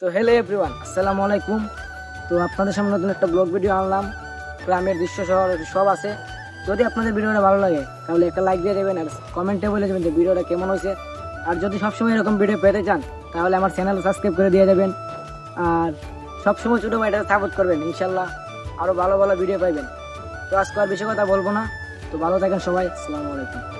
তো hello everyone, আসসালামু আলাইকুম। তো আপনাদের সামনে নতুন একটা ব্লগ ভিডিও আনলাম। গ্রামের দৃশ্য শহর সব আছে। যদি আপনাদের ভিডিওটা ভালো লাগে তাহলে একটা লাইক দিয়ে দেবেন আর কমেন্টে বলে দেবেন যে ভিডিওটা কেমন হয়েছে। আর যদি সবসময় এরকম ভিডিও পেতে চান তাহলে আমার চ্যানেল সাবস্ক্রাইব করে দিয়ে দেবেন। আর সবসময় ছোটো ভাইটা সাপোর্ট করবেন, ইনশাল্লাহ আরও ভালো ভালো ভিডিও পাইবেন। তো আজকে আর বেশি কথা বলবো না। তো ভালো থাকেন সবাই, আসসালামু আলাইকুম।